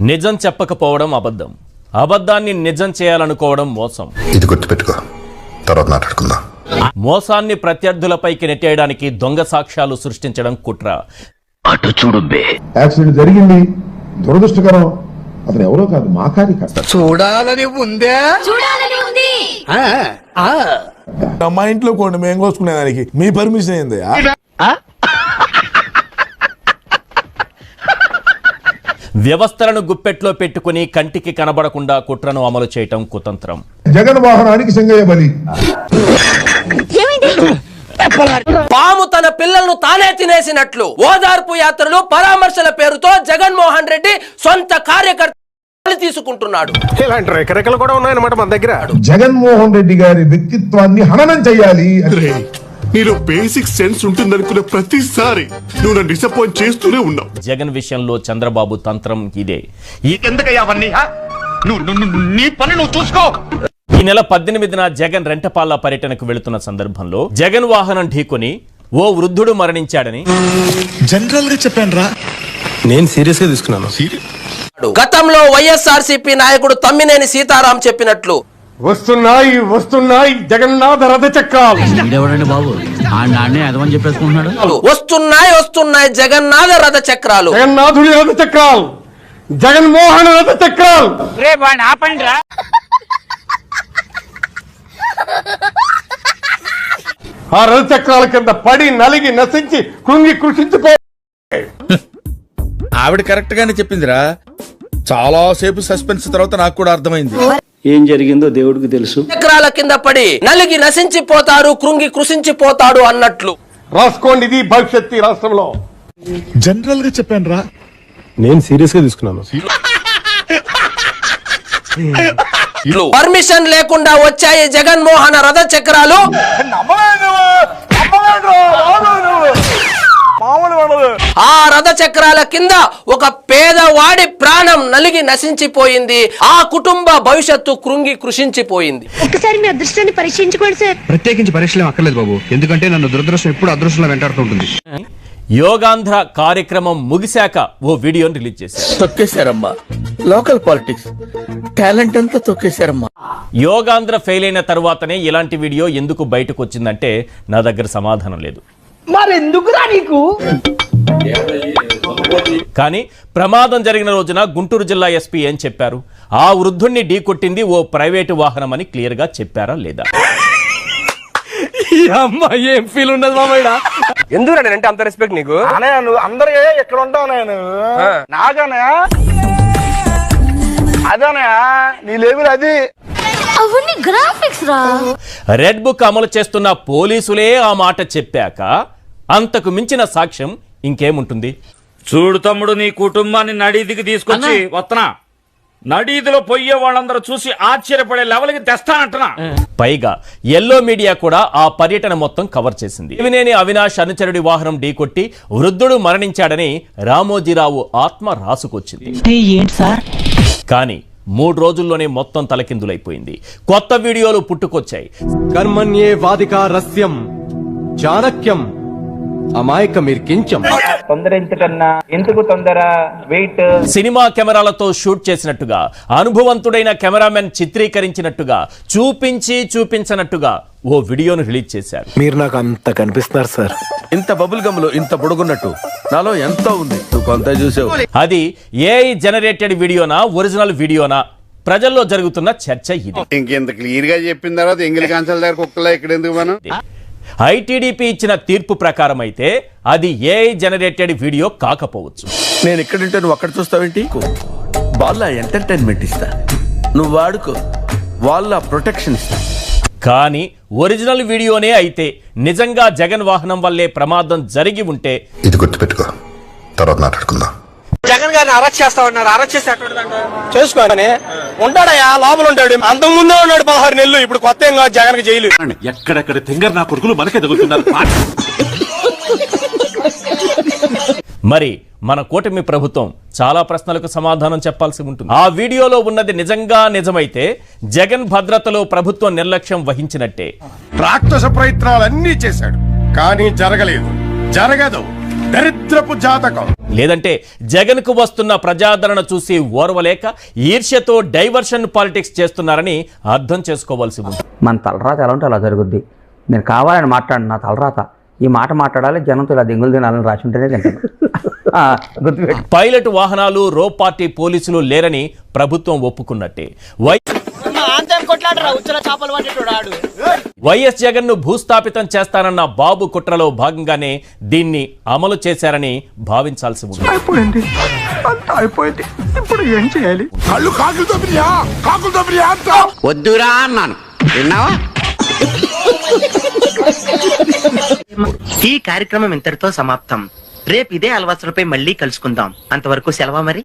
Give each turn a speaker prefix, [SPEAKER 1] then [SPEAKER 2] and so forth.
[SPEAKER 1] నిజం చెప్పకపోవడం అబద్ధం, అబద్ధాన్ని నిజం చేయాలనుకోవడం మోసం.
[SPEAKER 2] ఇది గుర్తుపెట్టుకో, తర్వాత మాట్లాడుకుందాం.
[SPEAKER 1] మోసాన్ని ప్రత్యర్థులపైకి నెట్టేయడానికి దొంగ సాక్ష్యాలు సృష్టించడం కుట్ర.
[SPEAKER 3] అటు చూడు బే,
[SPEAKER 4] యాక్సిడెంట్ జరిగింది, దురదృష్టకరం. అతను ఎవరో కాదు, మా కార్యకర్త.
[SPEAKER 3] చూడాలని ఉందే,
[SPEAKER 5] చూడాలని ఉంది.
[SPEAKER 6] మా ఇంట్లో కొన్ని మేము కోసుకునే దానికి మీ పర్మిషన్ ఏంది?
[SPEAKER 1] వ్యవస్థలను గుప్పెట్లో పెట్టుకుని కంటికి కనబడకుండా కుట్రను అమలు చేయటం కుతంత్రం.
[SPEAKER 4] జగన్ వాహనానికి సింగయ్య బలి.
[SPEAKER 7] పాము తన పిల్లలను తానే తినేసినట్లు ఓదార్పు యాత్రలు పరామర్శల పేరుతో జగన్మోహన్ రెడ్డి సొంత కార్యకర్తలు తీసుకుంటున్నాడు.
[SPEAKER 8] ఇలాంటి రెకరెకలు కూడా ఉన్నాయన్నమాట మన దగ్గర.
[SPEAKER 4] జగన్మోహన్ రెడ్డి గారి వ్యక్తిత్వాన్ని హననం చేయాలి.
[SPEAKER 9] నీలో బేసిక్ సెన్స్ ఉంటుందనుకున్న ప్రతిసారి నువ్వు నన్ను డిసప్పాయింట్ చేస్తూనే ఉన్నావు.
[SPEAKER 1] జగన్ విషయంలో చంద్రబాబు తంత్రం ఇదే.
[SPEAKER 3] నీ పని నువ్వు చూసుకో.
[SPEAKER 1] ఈ నెల 18న జగన్ రెంటపాల పర్యటనకు వెళుతున్న సందర్భంలో జగన్ వాహనం ఢీకొని ఓ వృద్ధుడు మరణించాడని
[SPEAKER 6] జనరల్ గా చెప్పాను రా,
[SPEAKER 8] నేను సీరియస్ గా తీసుకున్నాను.
[SPEAKER 7] గతంలో వైఎస్ఆర్సీపీ నాయకుడు తమ్మినేని సీతారాం చెప్పినట్లు
[SPEAKER 8] వస్తున్నాయి వస్తున్నాయి జగన్నాథ రథ చక్రాలు.
[SPEAKER 3] బాబు అదమని చెప్పేసుకుంటున్నాడు.
[SPEAKER 7] వస్తున్నాయి వస్తున్నాయి జగన్నాథ రథ చక్రాలు,
[SPEAKER 8] జగన్నాథుడి రథ చక్రాలు, జగన్మోహన్ రథ చక్రాలు. ఆ రథ చక్రాల కింద పడి నలిగి నశించి కృంగి కృషించిపో.
[SPEAKER 6] ఆవిడ కరెక్ట్ గానే చెప్పిందిరా. చాలా సేపు సస్పెన్స్ తర్వాత నాకు కూడా అర్థమైంది
[SPEAKER 10] ఏం జరిగిందో దేవుడికి తెలుసు.
[SPEAKER 7] చక్రాల కింద పడి నలిగి నశించిపోతాడు, కృంగి కృషించిపోతాడు అన్నట్లు.
[SPEAKER 8] రాసుకోండి, ఇది భవిష్యత్తు ఈ రాష్ట్రంలో.
[SPEAKER 6] జనరల్ గా చెప్పాను రా,
[SPEAKER 8] నేను సీరియస్ గా తీసుకున్నాను.
[SPEAKER 7] పర్మిషన్ లేకుండా వచ్చాయి జగన్మోహన్ రథ చక్రాలు. ఆ రథ చక్రాల కింద ఒక పేదవాడి ప్రాణం నలిగి నశించిపోయింది. ఆ కుటుంబ భవిష్యత్తు కృంగి కృషించిపోయింది.
[SPEAKER 5] ఒక్కసారి మీ అదృష్టాన్ని పరీక్షించుకోండి సార్.
[SPEAKER 10] ప్రత్యేకించి పరీక్షలు అక్కర్లేదు బాబు, ఎందుకంటే నన్ను దురదృష్టం ఎప్పుడు అదృష్టంలో వెంటాడుతుంటుంది.
[SPEAKER 1] యోగాంధ్ర కార్యక్రమం ముగిశాక ఓ వీడియోని రిలీజ్ చేశారు.
[SPEAKER 3] తొక్కేశారమ్మా, లోకల్ పాలిటిక్స్ టాలెంట్ అంతా తొక్కేశారమ్మా.
[SPEAKER 1] యోగాంధ్ర ఫెయిల్ అయిన తర్వాతనే ఇలాంటి వీడియో ఎందుకు బయటకు వచ్చిందంటే నా దగ్గర సమాధానం లేదు.
[SPEAKER 7] మరెందుకురా నీకు?
[SPEAKER 1] కానీ ప్రమాదం జరిగిన రోజున గుంటూరు జిల్లా ఎస్పీ ఏం చెప్పారు? ఆ వృద్ధుణ్ణి ఢీకొట్టింది ఓ ప్రైవేటు వాహనం అని క్లియర్ గా చెప్పారా లేదా?
[SPEAKER 8] ఏం ఫీల్ ఉండదు మామయ్య.
[SPEAKER 7] ఎందుకు అంటే అంత రెస్పెక్ట్ నీకు?
[SPEAKER 8] నువ్వు అందరూ ఎక్కడ ఉంటావు నేను నాకనయా అదనయా నీ లేవులు అది.
[SPEAKER 5] అవన్నీ గ్రాఫిక్స్ రా.
[SPEAKER 1] రెడ్ బుక్ అమలు చేస్తున్న పోలీసులే ఆ మాట చెప్పాక అంతకు మించిన సాక్ష్యం ఇంకేముంటుంది?
[SPEAKER 11] చూడు తమ్ముడు, నీ కుటుంబాన్ని నడీదికి తీసుకొచ్చి వస్తున్నా, నడీదిలో పోయే వాళ్ళందరూ చూసి ఆశ్చర్యపడే లెవెల్కి తెస్తానంటున్నా.
[SPEAKER 1] పైగా ఎల్లో మీడియా కూడా ఆ పర్యటన మొత్తం కవర్ చేసింది. దేవినేని అవినాష్ అనుచరుడి వాహనం ఢీకొట్టి వృద్ధుడు మరణించాడని రామోజీరావు ఆత్మ రాసుకొచ్చింది. కానీ 3 రోజుల్లోనే మొత్తం తలకిందులైపోయింది. కొత్త వీడియోలు పుట్టుకొచ్చాయి.
[SPEAKER 8] కర్మణ్యే వాదికా రస్యం చాణక్యం అమాయక మీర్కించం.
[SPEAKER 10] తొందరించకన్నా ఎందుకు తొందర, వెయిట్.
[SPEAKER 1] సినిమా కెమెరాలతో షూట్ చేసినట్టుగా, అనుభవంతుడైన కెమెరామెన్ చిత్రీకరించినట్టుగా, చూపించనట్టుగా ఓ వీడియోను రిలీజ్ చేశారు.
[SPEAKER 8] మీరు నాకు అంత కనిపిస్తున్నారు సార్.
[SPEAKER 6] ఇంత బబుల్ గమ్ లో ఇంత పొడుగున్నట్టు నాలో ఎంత ఉంది నువ్వు కొంత చూసావు.
[SPEAKER 1] అది ఏఐ జనరేటెడ్ వీడియోనా, ఒరిజినల్ వీడియోనా? ప్రజల్లో జరుగుతున్న చర్చ ఇది.
[SPEAKER 9] ఇంకెంత క్లియర్ గా చెప్పిన తర్వాత ఎంగిలి కాన్సల్ దగ్గర కుక్కలా ఇక్కడ ఎందుకు మనం?
[SPEAKER 1] ఐటీడీపీ ఇచ్చిన తీర్పు ప్రకారం అయితే అది ఏఐ జనరేటెడ్ వీడియో కాకపోవచ్చు.
[SPEAKER 6] నేను ఎక్కడుంటే నువ్వు అక్కడ చూస్తావేంటి? వాళ్ళ ఎంటర్టైన్మెంట్ ఇస్తా, నువ్వు వాడుకో, వాళ్ళ ప్రొటెక్షన్ ఇస్తా.
[SPEAKER 1] కానీ ఒరిజినల్ వీడియోనే అయితే నిజంగా జగన్ వాహనం వల్లే ప్రమాదం జరిగి ఉంటే
[SPEAKER 2] ఇది గుర్తుపెట్టుకో, తర్వాత మాట్లాడుకుందాం.
[SPEAKER 7] జగన్ గారిని అరెస్ట్ చేస్తామన్నారు. అరెస్ట్ చేసి
[SPEAKER 8] చేసుకోగానే ఉంటాడయా, లోపల ఉంటాడు. అంతకు ముందే ఉన్నాడు 16 నెలలు. ఇప్పుడు కొత్త ఏం కాదు జగన్ కి జైలు.
[SPEAKER 9] ఎక్కడెక్కడ తింగర్ నా కొడుకులు మనకే తగులుతున్నారు.
[SPEAKER 1] మరి మన కూటమి ప్రభుత్వం చాలా ప్రశ్నలకు సమాధానం చెప్పాల్సి ఉంటుంది. ఆ వీడియోలో ఉన్నది నిజంగా నిజమైతే జగన్ భద్రతలో ప్రభుత్వం నిర్లక్ష్యం వహించినట్టే.
[SPEAKER 8] రాక్షస ప్రయత్నాలన్నీ చేశాడు, కానీ జరగలేదు, జరగదు.
[SPEAKER 9] దరిద్రపు జాతకం.
[SPEAKER 1] లేదంటే జగన్ కు వస్తున్న ప్రజాదరణ చూసి ఓర్వలేక ఈర్ష్యతో డైవర్షన్ పాలిటిక్స్ చేస్తున్నారని అర్థం చేసుకోవాల్సి ఉంది.
[SPEAKER 3] మన తలరాత ఎలా ఉంటే అలా జరుగుద్ది. నేను కావాలని మాట్లాడు, నా తలరాత ఈ మాట మాట్లాడాలి, జనంతో ఇలా దింగులు తినాలని రాసి ఉంటేనే తింటాను. గుర్తుపెట్టు.
[SPEAKER 1] పైలట్ వాహనాలు, రో పార్టీ పోలీసులు లేరని ప్రభుత్వం ఒప్పుకున్నట్టే. వైఎస్ జగన్ ను భూస్థాపితం చేస్తానన్న బాబు కుట్రలో భాగంగానే దీన్ని అమలు చేశారని భావించాల్సి ఉంది.
[SPEAKER 9] కళ్ళు కాకులతో ప్రియా, కాకులతో ప్రియా అంట.
[SPEAKER 3] వద్దురా అన్నాను, విన్నావా?
[SPEAKER 12] ఈ కార్యక్రమం ఇంతటితో సమాప్తం. రేపు ఇదే అలవాసులపై మళ్ళీ కలుసుకుందాం. అంతవరకు సెలవు మరి.